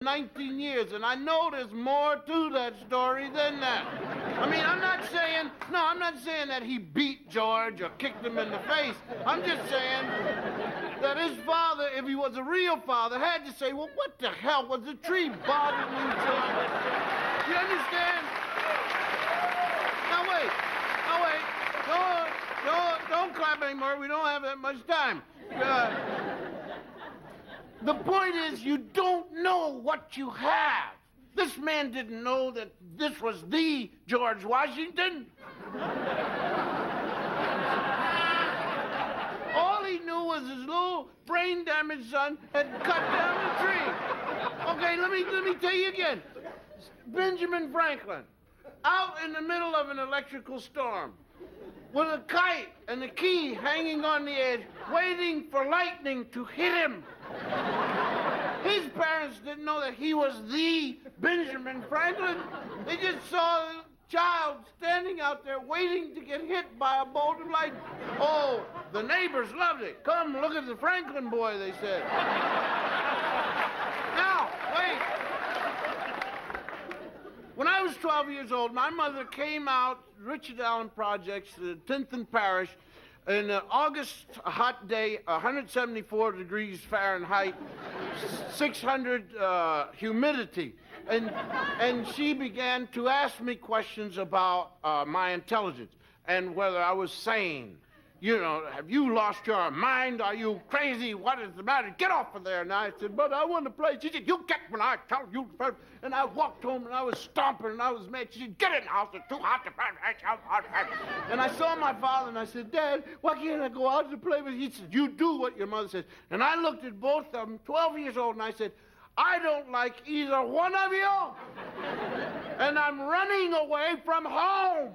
19 years, and I know there's more to that story than that. I mean, I'm not saying that he beat George or kicked him in the face. I'm just saying that his father, if he was a real father, had to say, well, what the hell was the tree bothering you, George? You understand? Now, wait. Don't clap anymore. We don't have that much time. The point is, you don't know what you have. This man didn't know that this was the George Washington. All he knew was his little brain-damaged son had cut down the tree. Okay, let me tell you again. Benjamin Franklin, out in the middle of an electrical storm, with a kite and a key hanging on the edge, waiting for lightning to hit him. His parents didn't know that he was the Benjamin Franklin. They just saw a child standing out there waiting to get hit by a bolt of lightning. Oh, the neighbors loved it. Come, look at the Franklin boy, they said. Now, wait. When I was 12 years old, my mother came out, Richard Allen Projects, 10th and Parish, in August, a hot day, 174 degrees Fahrenheit, 600 humidity. And she began to ask me questions about my intelligence and whether I was sane. You know, have you lost your mind? Are you crazy? What is the matter? Get off of there. And I said, but I want to play. She said, you get when I tell you. And I walked home and I was stomping and I was mad. She said, get in the house. It's too hot to play. And I saw my father and I said, Dad, why can't I go out to play with you? He said, you do what your mother says. And I looked at both of them, 12 years old, and I said, I don't like either one of you. And I'm running away from home.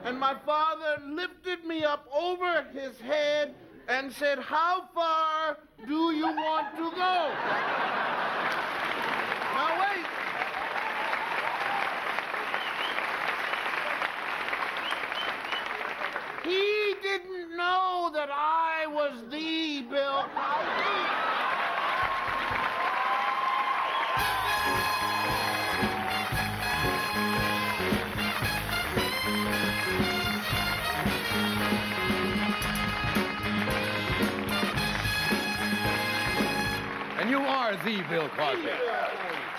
And my father lifted me up over his head and said, how far do you want to go? Now, wait. He didn't know that I was the Bill Cosby. And you are the Bill Cosby.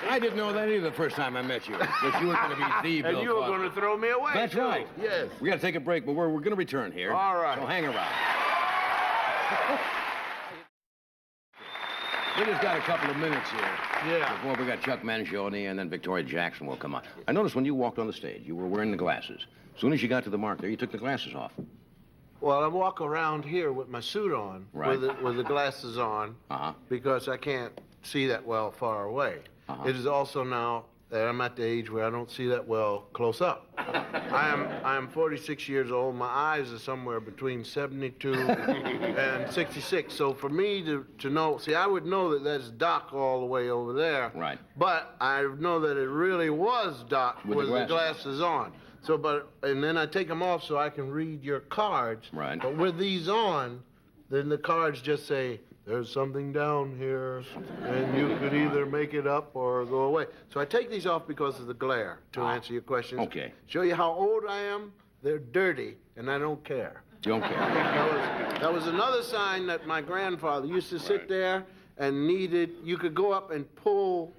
I didn't know that either the first time I met you, that you were going to be the Bill Cosby. And you were going to throw me away, That's too. right. Yes. We got to take a break, but we're going to return here. All right. So hang around. We just got a couple of minutes here. Yeah. Before we got Chuck Mangione and then Victoria Jackson will come on. I noticed when you walked on the stage, you were wearing the glasses. As soon as you got to the mark there, you took the glasses off. Well, I walk around here with my suit on, right, with the glasses on, because I can't see that well far away. It is also now that I'm at the age where I don't see that well close up. I am 46 years old. My eyes are somewhere between 72 and 66. So for me to know, see, I would know that that's Doc all the way over there. Right. But I know that it really was Doc with the glasses on. So, and then I take them off so I can read your cards. Right. But with these on, then the cards just say, there's something down here, and you could either make it up or go away. So I take these off because of the glare, to answer your questions. Okay. Show you how old I am. They're dirty, and I don't care. You don't care. That was another sign that my grandfather used to sit there and you could go up and pull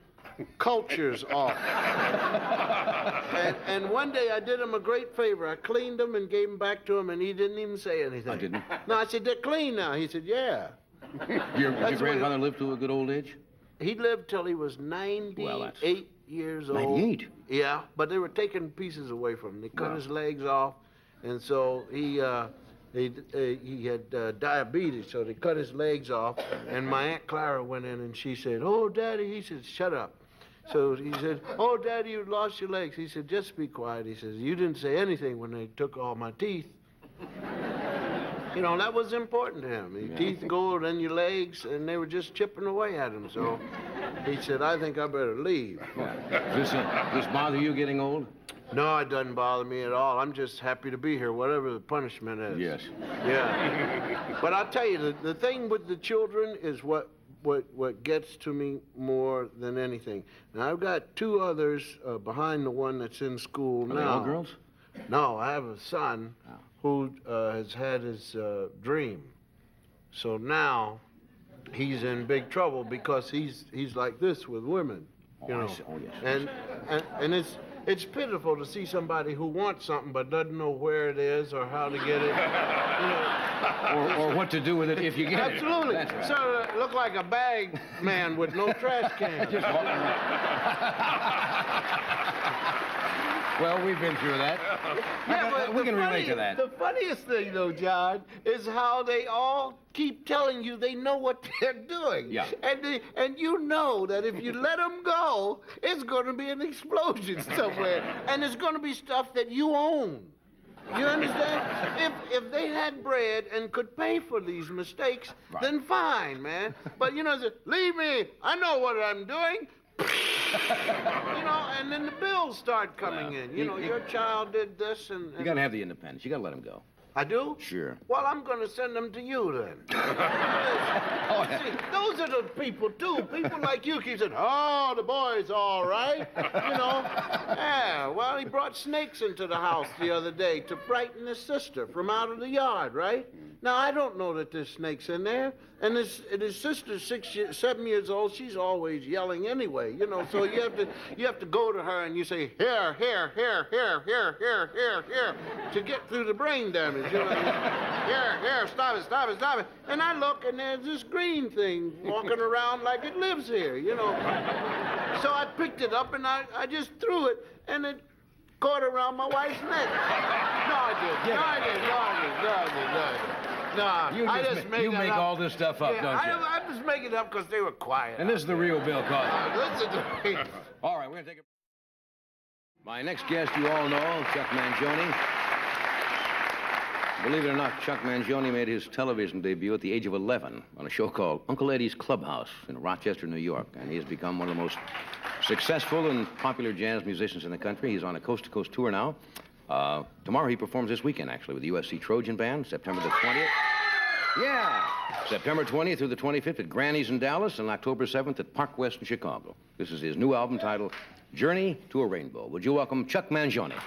cultures off. And one day I did him a great favor. I cleaned them and gave them back to him, and he didn't even say anything. I didn't? No, I said, they're clean now. He said, yeah. Your grandfather lived to a good old age? He lived till he was 98 years old. 98? Yeah, but they were taking pieces away from him. They cut his legs off, and so he had diabetes, so they cut his legs off, and my Aunt Clara went in and she said, oh, Daddy, he said, shut up. So he said, oh, Daddy, you lost your legs. He said, just be quiet. He says, you didn't say anything when they took all my teeth. You know, that was important to him. Your teeth go, then your legs, and they were just chipping away at him. So he said, I think I better leave. Does this bother you getting old? No, it doesn't bother me at all. I'm just happy to be here, whatever the punishment is. Yes. Yeah. But I'll tell you, the thing with the children is what what gets to me more than anything. Now, I've got two others behind the one that's in school Are now. they all girls? No, I have a son who has had his dream. So now he's in big trouble because he's like this with women, you know. Oh, yes. And it's pitiful to see somebody who wants something but doesn't know where it is or how to get it. You know. Or what to do with it if you get Absolutely. it. Absolutely. Sort of look like a bag man with no trash can. Just walking around. Well, we've been through that. We can relate to that. The funniest thing, though, John, is how they all keep telling you they know what they're doing. Yeah. And you know that if you let them go, it's going to be an explosion somewhere. And it's going to be stuff that you own. You understand? If they had bread and could pay for these mistakes, then fine, man. But, you know, leave me. I know what I'm doing. You know, and then the bills start coming in. You know, your child did this and... You gotta have the independence. You gotta let them go. I do? Sure. Well, I'm going to send them to you then. See, those are the people, too. People like you keep saying, oh, the boy's all right. You know? Yeah, well, he brought snakes into the house the other day to frighten his sister from out of the yard, right? Now, I don't know that there's snakes in there. And his sister's 7 years old. She's always yelling anyway, you know. So you have to go to her and you say, here, to get through the brain damage. You know? Here, stop it. And I look, and there's this green thing walking around like it lives here, you know. So I picked it up, and I just threw it, and it caught around my wife's neck. No, I didn't. No, I just made you that make up. all this stuff up, don't you? I just make it up because they were quiet. And this is the real Bill Cosby. Listen to me. All right, we're going to take a... My next guest, you all know, Chuck Mangione. Believe it or not, Chuck Mangione made his television debut at the age of 11 on a show called Uncle Eddie's Clubhouse in Rochester, New York. And he has become one of the most successful and popular jazz musicians in the country. He's on a coast-to-coast tour now. Tomorrow he performs this weekend, actually, with the USC Trojan Band, September the 20th. Yeah! September 20th through the 25th at Granny's in Dallas, and October 7th at Park West in Chicago. This is his new album titled Journey to a Rainbow. Would you welcome Chuck Mangione?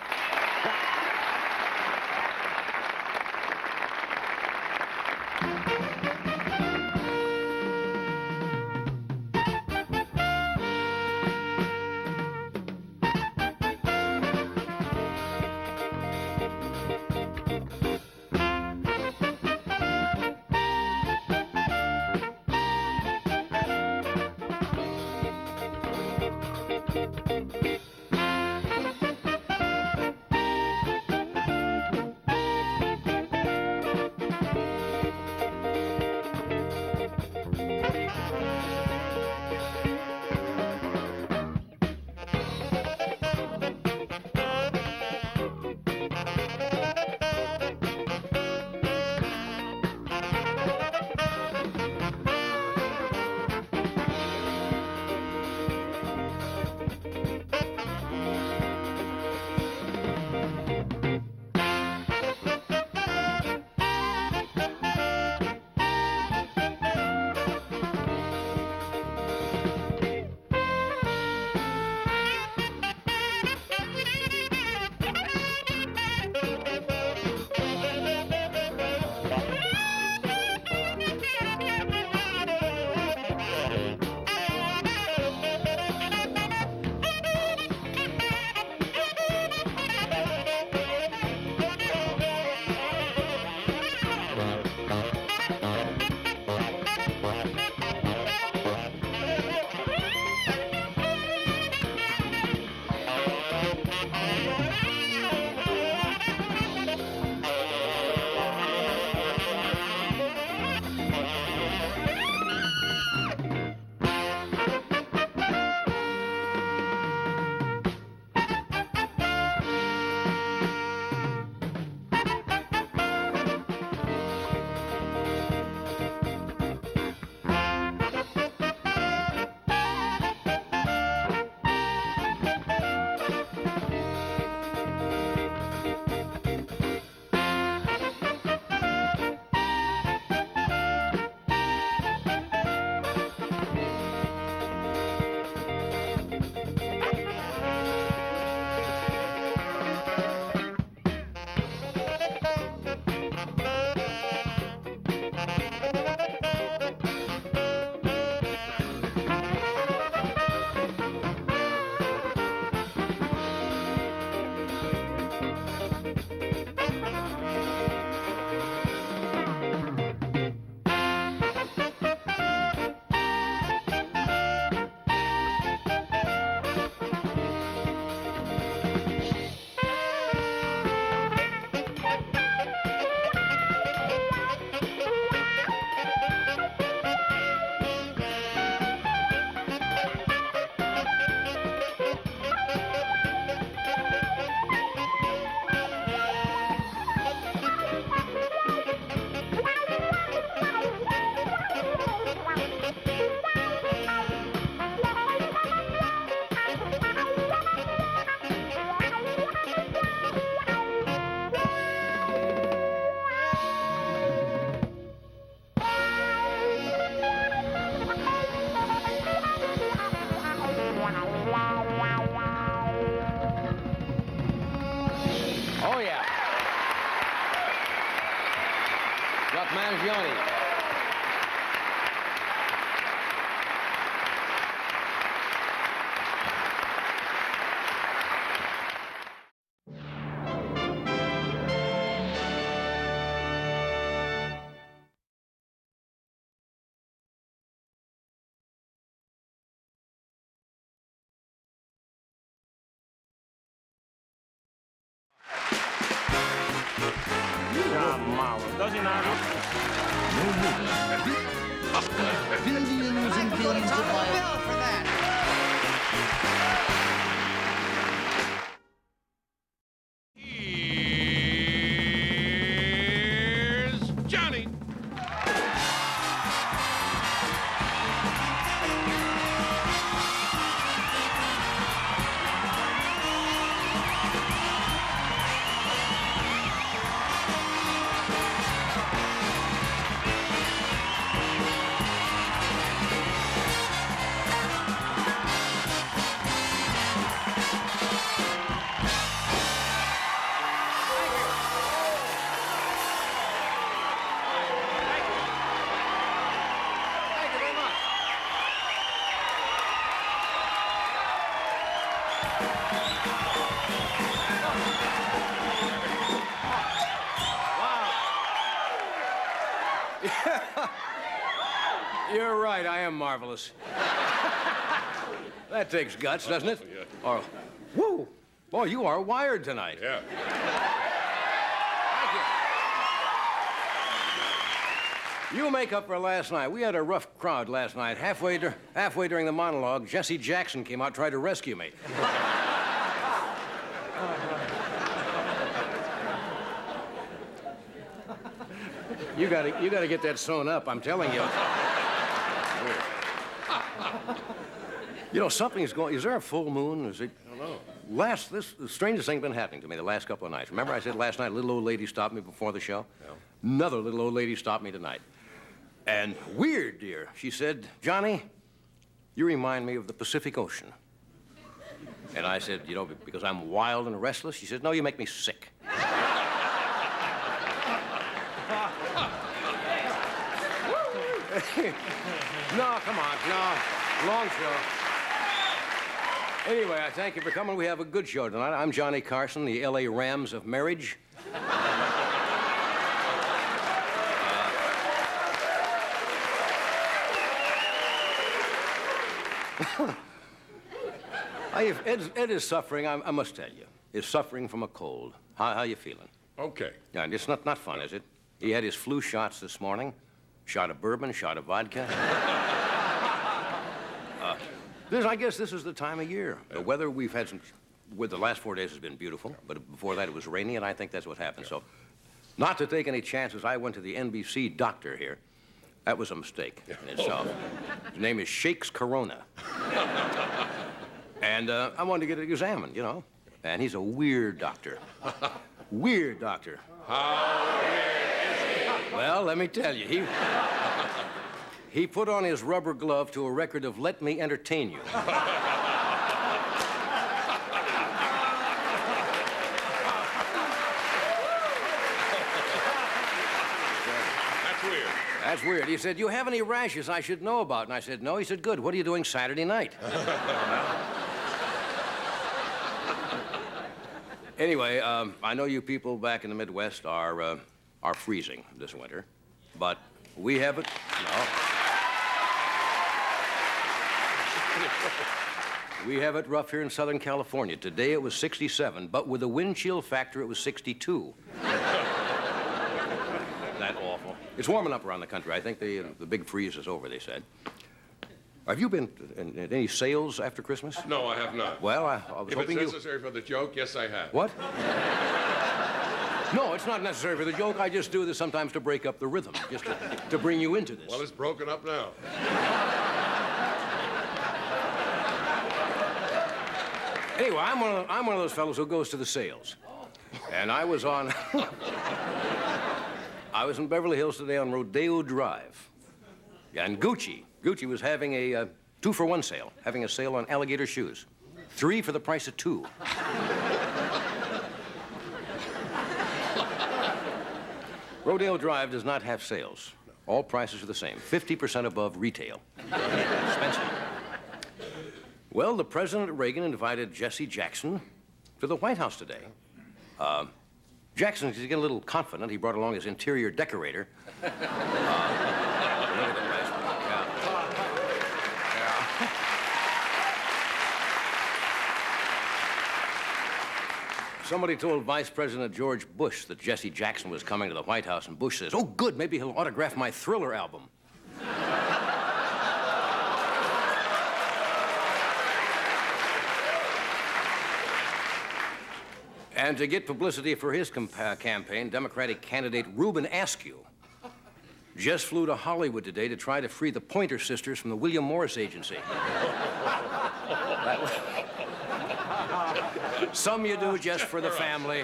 Johnny. Does he not? Billions and billions of miles. for that. Here's Johnny. Thank you very much. You're right, I am marvelous. That takes guts, doesn't it? Yeah. Or, whoa, boy, you are wired tonight. Yeah. You make up for last night. We had a rough crowd last night. Halfway during the monologue, Jesse Jackson came out, tried to rescue me. You gotta get that sewn up, I'm telling you. You know, something's going. Is there a full moon? Is it? I don't know. The strangest thing been happening to me the last couple of nights. Remember I said last night a little old lady stopped me before the show? Yeah. Another little old lady stopped me tonight. And weird, dear. She said, Johnny, you remind me of the Pacific Ocean. And I said, you know, because I'm wild and restless? She said, no, you make me sick. No, come on, no. Long show. Anyway, I thank you for coming. We have a good show tonight. I'm Johnny Carson, the L.A. Rams of marriage. Ed is suffering, I must tell you, is suffering from a cold. How you feeling? Okay. Yeah, it's not fun, is it? He had his flu shots this morning. Shot of bourbon, shot of vodka. I guess this is the time of year. The weather we've had with the last 4 days has been beautiful, but before that it was rainy, and I think that's what happened. So, not to take any chances, I went to the NBC doctor here. That was a mistake in itself. His name is Shakes Corona. And I wanted to get it examined, you know. And he's a weird doctor. Weird doctor. How weird is he? Well, let me tell you, he put on his rubber glove to a record of Let Me Entertain You. That's weird. That's weird. He said, you have any rashes I should know about? And I said, no. He said, good. What are you doing Saturday night? Anyway, I know you people back in the Midwest are freezing this winter, but we have it. No. We have it rough here in Southern California. Today it was 67, but with a wind chill factor, it was 62. That awful. It's warming up around the country. I think the big freeze is over, they said. Have you been in any sales after Christmas? No, I have not. Well, I was If hoping it's necessary for the joke, yes, I have. What? No, it's not necessary for the joke. I just do this sometimes to break up the rhythm, just to bring you into this. Well, it's broken up now. Anyway, I'm one of those fellows who goes to the sales. And I was in Beverly Hills today on Rodeo Drive. And Gucci was having a 2-for-1 sale, having a sale on alligator shoes. 3 for the price of 2. Rodeo Drive does not have sales. All prices are the same, 50% above retail. Expensive. Well, the President Reagan invited Jesse Jackson to the White House today. Jackson, to get a little confident, he brought along his interior decorator. Look at the place. Yeah. Somebody told Vice President George Bush that Jesse Jackson was coming to the White House, and Bush says, "Oh, good, maybe he'll autograph my Thriller album." And to get publicity for his campaign, Democratic candidate Reuben Askew just flew to Hollywood today to try to free the Pointer Sisters from the William Morris Agency. Some you do just for the family.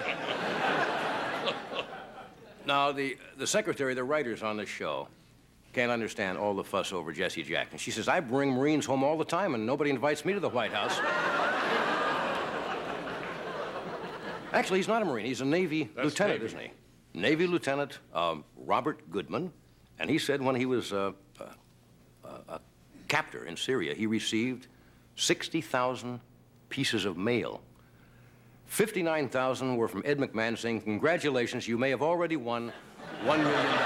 Now, the secretary, the writers on this show, can't understand all the fuss over Jesse Jackson. She says, "I bring Marines home all the time, and nobody invites me to the White House." Actually, he's not a Marine. He's a Navy lieutenant, isn't he? Navy Lieutenant Robert Goodman. And he said when he was a captor in Syria, he received 60,000 pieces of mail. 59,000 were from Ed McMahon saying, "Congratulations, you may have already won $1 million.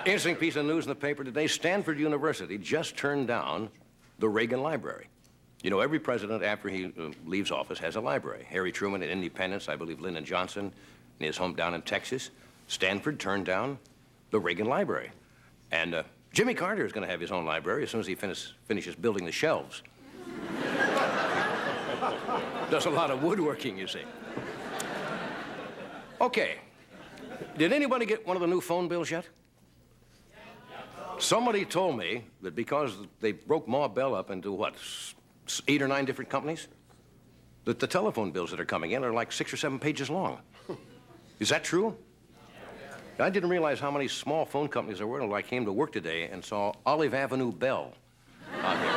Interesting piece of news in the paper today. Stanford University just turned down the Reagan Library. You know, every president after he leaves office has a library. Harry Truman at Independence, I believe Lyndon Johnson in his home down in Texas. Stanford turned down the Reagan Library. And Jimmy Carter is going to have his own library as soon as he finishes building the shelves. Does a lot of woodworking, you see. Okay. Did anybody get one of the new phone bills yet? Somebody told me that because they broke Ma Bell up into, what, 8 or 9 different companies, that the telephone bills that are coming in are like 6 or 7 pages long. Is that true? I didn't realize how many small phone companies there were until I came to work today and saw Olive Avenue Bell out here.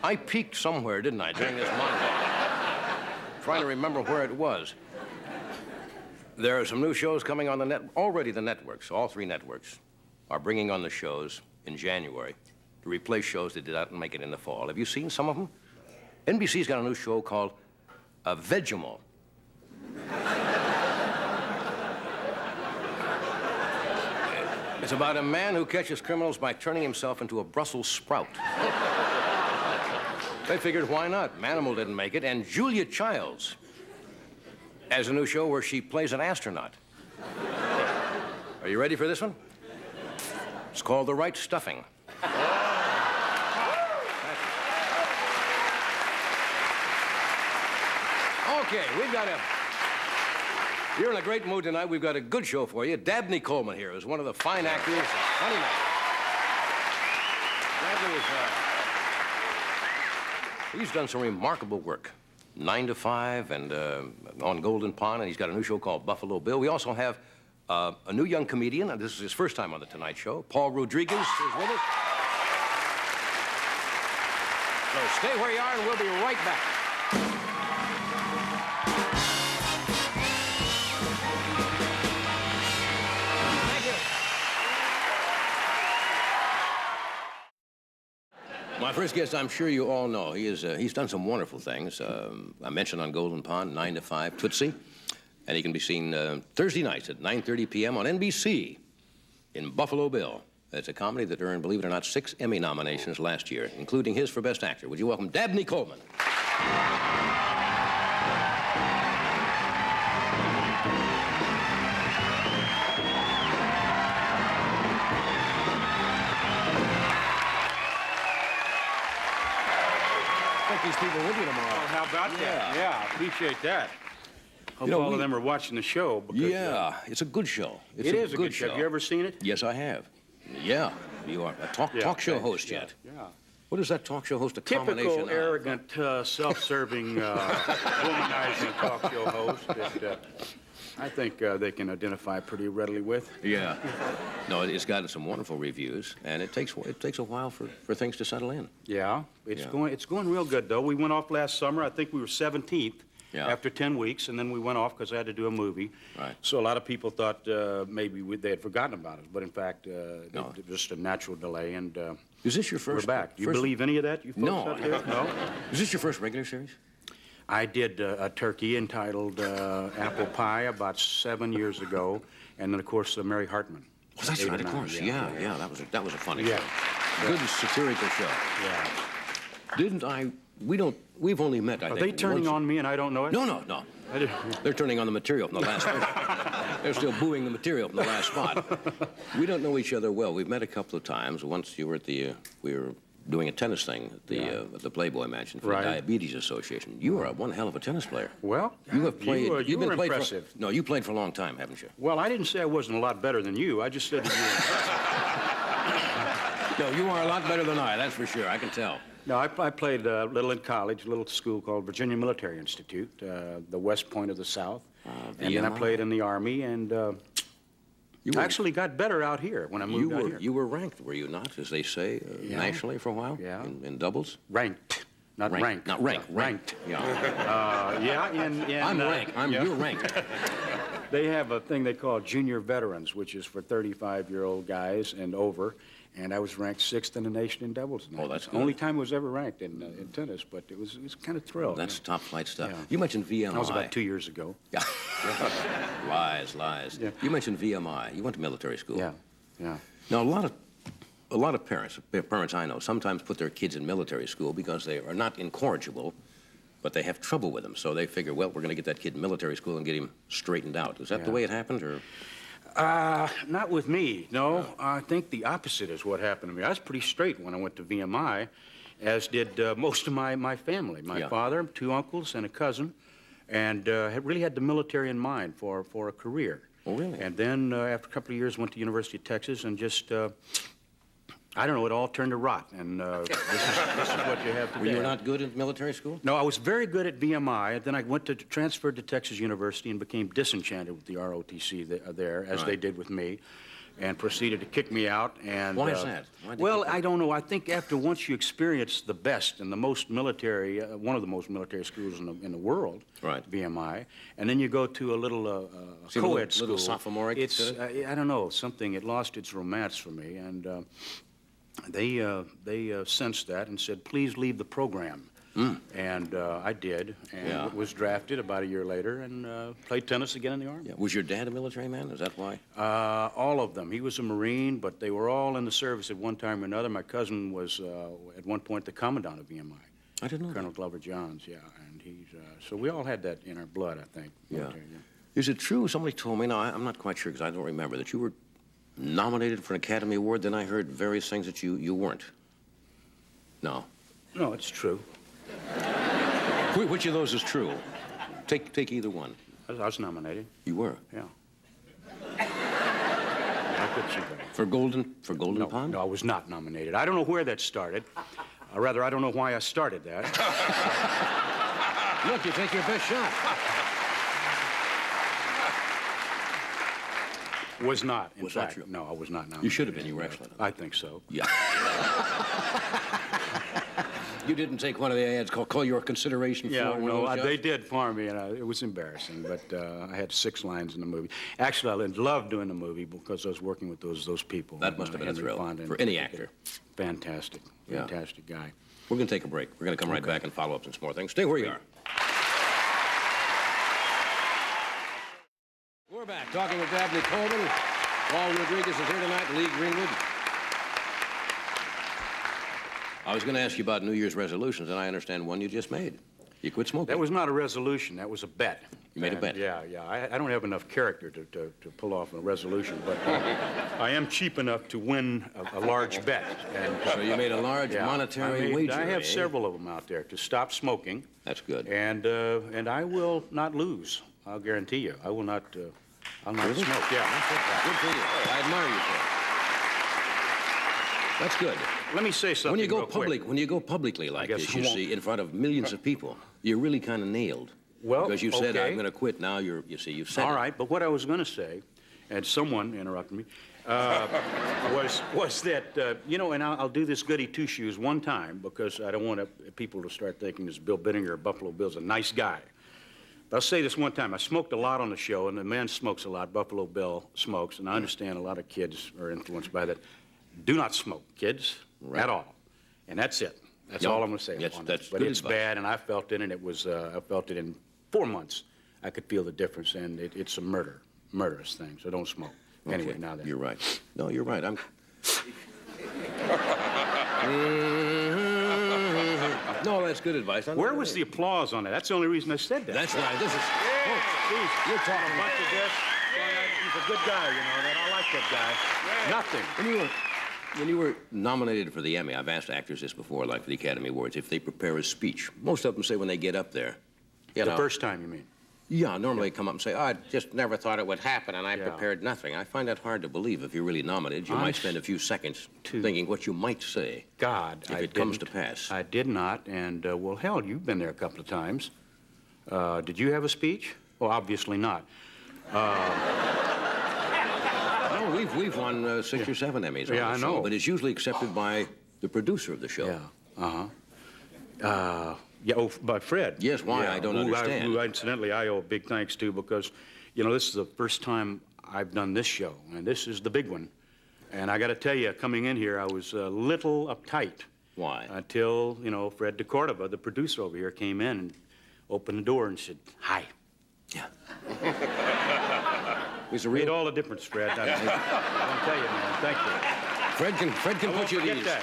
I peeked somewhere, didn't I, during this monologue? Trying to remember where it was. There are some new shows coming on the net. Already the networks, all 3 networks, are bringing on the shows in January to replace shows that did not make it in the fall. Have you seen some of them? NBC's got a new show called Vegemite. It's about a man who catches criminals by turning himself into a Brussels sprout. They figured, why not? Manimal didn't make it, and Julia Childs has a new show where she plays an astronaut. Are you ready for this one? It's called The Right Stuffing. Okay, you're in a great mood tonight. We've got a good show for you. Dabney Coleman here is one of the fine actors. Funny man. Dabney is, he's done some remarkable work. 9 to 5 and on Golden Pond, and he's got a new show called Buffalo Bill. We also have a new young comedian, and this is his first time on The Tonight Show. Paul Rodriguez is with us. So stay where you are, and we'll be right back. My first guest, I'm sure you all know. He's done some wonderful things. I mentioned on Golden Pond, 9 to 5, Tootsie. And he can be seen Thursday nights at 9:30 p.m. on NBC in Buffalo Bill. It's a comedy that earned, believe it or not, 6 Emmy nominations last year, including his for Best Actor. Would you welcome Dabney Coleman? These people with you tomorrow. Oh, how about that? Yeah, appreciate that. Hope You know, all of them are watching the show. Because, Yeah, it's a good show. It is a good show. Have you ever seen it? Yes, I have. Yeah, you are a talk show thanks. host yet. Yeah. What is that talk show host a combination Typical of? arrogant, self-serving, womanizing talk show host that I think they can identify pretty readily with. Yeah. No, it's gotten some wonderful reviews, and it takes a while for things to settle in. Yeah, it's Yeah. going real good though. We went off last summer. I think we were 17th Yeah. after 10 weeks, and then we went off because I had to do a movie. Right. So a lot of people thought maybe they had forgotten about us, but in fact, No. just a natural delay, and Is this your we're first? back. Do you first- believe any of that, you folks No. out there? No. Is this your first regular series? I did a turkey entitled Apple Pie about 7 years ago, and then of course Mary Hartman. Oh, that's 8 or right, of 9, course. Yeah. That was a funny Yeah. show. Good satirical show. Yeah. Didn't I? We've only met. I Are think. they turning once. on me and I don't know it? No. I didn't- They're turning on the material from the last spot. They're still booing the material from the last spot. We don't know each other well. We've met a couple of times. Once you were at the, we were doing a tennis thing at the Playboy Mansion for Right. the Diabetes Association. You are one hell of a tennis player. Well, You have played. You you've were been played impressive. No, you played for a long time, haven't you? Well, I didn't say I wasn't a lot better than you. I just said that you were. No, you are a lot better than I. That's for sure. I can tell. No, I played a little in college, a little school called Virginia Military Institute, the West Point of the South. And then I VMI. played in the Army, and You I actually got better out here when I moved out here. You were ranked, were you not, as they say, nationally for a while? Yeah. In doubles? Ranked, not ranked. Not ranked. Ranked. Yeah. I'm ranked. You're ranked. They have a thing they call junior veterans, which is for 35-year-old guys and over. And I was ranked 6th in the nation in doubles. Oh, that's the only good. time I was ever ranked in tennis, but it was kind of thrilled. That's top flight stuff. Yeah. You mentioned VMI. That was about 2 years ago. Yeah. lies. Yeah. You mentioned VMI. You went to military school. Yeah. Now, a lot of parents I know, sometimes put their kids in military school because they are not incorrigible, but they have trouble with them. So they figure, well, we're going to get that kid in military school and get him straightened out. Is that the way it happened, or? Not with me, no. I think the opposite is what happened to me. I was pretty straight when I went to VMI, as did most of my family. My father, 2 uncles, and a cousin, and really had the military in mind for a career. Oh, really? And then after a couple of years, went to University of Texas and just, I don't know, it all turned to rot. And this is what you have today. Were you not good in military school? No, I was very good at VMI. Then I transferred to Texas University and became disenchanted with the ROTC there, as they did with me, and proceeded to kick me out. And Why is that? Why'd they Well, kick you? I don't know. I think once you experience the best and the most military, one of the most military schools in the world, Right. VMI, and then you go to a little Seemed a co-ed little school. sophomoric, It's did it? I don't know, it lost its romance for me, and they sensed that and said, please leave the program. And I did, and was drafted about a year later, and played tennis again in the Army. Yeah. Was your dad a military man? Is that why? All of them. He was a Marine, but they were all in the service at one time or another. My cousin was, at one point, the commandant of VMI. I didn't know Colonel Glover Johns, yeah. And he's, so we all had that in our blood, I think. Yeah. military, Is it true, somebody told me, now I'm not quite sure because I don't remember, that you were nominated for an Academy Award, then I heard various things that you weren't? No. No, it's true. Which of those is true? Take either one. I was nominated, You were. yeah. How could you be? For Golden Pond? No, I was not nominated. I don't know where that started. Or rather, I don't know why I started that. Look, you take your best shot. Was not, in Was not fact. true. No, I was not nominated. You should have been. You were excellent. I think so. Yeah. You didn't take one of the ads call your consideration Yeah, for one no, of those they jobs? did for me, and it was embarrassing. But I had 6 lines in the movie. Actually, I loved doing the movie because I was working with those people. That must have been a Henry thrill Fonda in for any particular. actor. Fantastic, Yeah. fantastic guy. We're going to take a break. We're going to come right back and follow up on some more things. Stay where you are. We're back talking with Dabney Coleman. Paul Rodriguez is here tonight, Lee Greenwood. I was going to ask you about New Year's resolutions, and I understand one you just made. You quit smoking. That was not a resolution. That was a bet. You made a bet? Yeah. I don't have enough character to pull off a resolution, but I am cheap enough to win a large bet. And So you made a large yeah, monetary wager, I have eh? several of them out there to stop smoking. That's good. And I will not lose. I'll guarantee you. I will not. I'll not smoke. Yeah. Good for you. I admire you for it. That's good. Let me say something real quick. When you go publicly like guess this, I you won't. see, in front of millions of people, you're really kind of nailed. Well, because you said, okay. I'm going to quit. Now you see, you've said All it. right, but what I was going to say, and someone interrupted me, was that, you know, and I'll do this goody two-shoes one time because I don't want people to start thinking this Bill Bittinger of Buffalo Bill's a nice guy. But I'll say this one time. I smoked a lot on the show, and the man smokes a lot. Buffalo Bill smokes, and I understand a lot of kids are influenced by that. Do not smoke, kids, at all. And that's it. That's all I'm going to say. That's but good it's advice. bad, and I felt it, and it was, I felt it in 4 months. I could feel the difference, and it's a murderous thing, so don't smoke. Anyway, Okay, now then. you're right. No, you're right. No, that's good advice. Where was the applause on that? That's the only reason I said that. That's right. This is. Please, You're talking a bunch of this. He's a good guy, you know, that I like that guy. Nothing. When you were nominated for the Emmy, I've asked actors this before, like for the Academy Awards, if they prepare a speech. Most of them say when they get up there. You The know, first time, you mean? Yeah, normally they come up and say, oh, I just never thought it would happen, and I Yeah. prepared nothing. I find that hard to believe. If you're really nominated, you might spend a few seconds thinking what you might say. God, if it comes to pass. I did not, and, well, hell, you've been there a couple of times. Did you have a speech? Well, obviously not. No, we've won 6 or 7 Emmys on Yeah, the I show, know. but it's usually accepted by the producer of the show. Yeah, yeah, oh, by Fred. Yes, why? Yeah, I don't who understand. Who incidentally, I owe big thanks to because, you know, this is the first time I've done this show, and this is the big one. And I got to tell you, coming in here, I was a little uptight. Why? Until, you know, Fred DeCordova, the producer over here, came in and opened the door and said, hi. Yeah. He's a Made real... all the difference, Fred. I tell you, man, thank you. Fred can I put won't you at forget ease. that.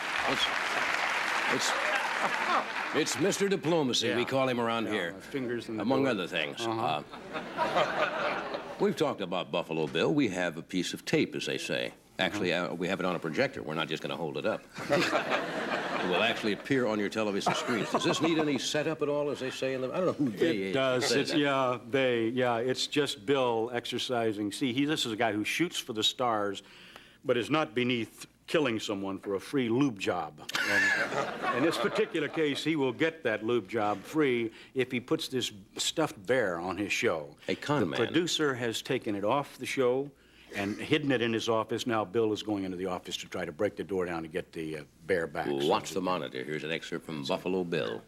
It's Mr. Diplomacy, Yeah. we call him around Yeah, here. my fingers in the among door. other things. Uh-huh. We've talked about Buffalo Bill. We have a piece of tape, as they say. Actually, we have it on a projector. We're not just going to hold it up. It will actually appear on your television screens. Does this need any setup at all, as they say in the... I don't know who they is. It does. Says that. It's just Bill exercising. See, this is a guy who shoots for the stars, but is not beneath killing someone for a free lube job. And in this particular case, he will get that lube job free if he puts this stuffed bear on his show. A con man. The producer has taken it off the show and hidden it in his office. Now Bill is going into the office to try to break the door down to get the bear back. Watch the monitor. Here's an excerpt from Buffalo Bill.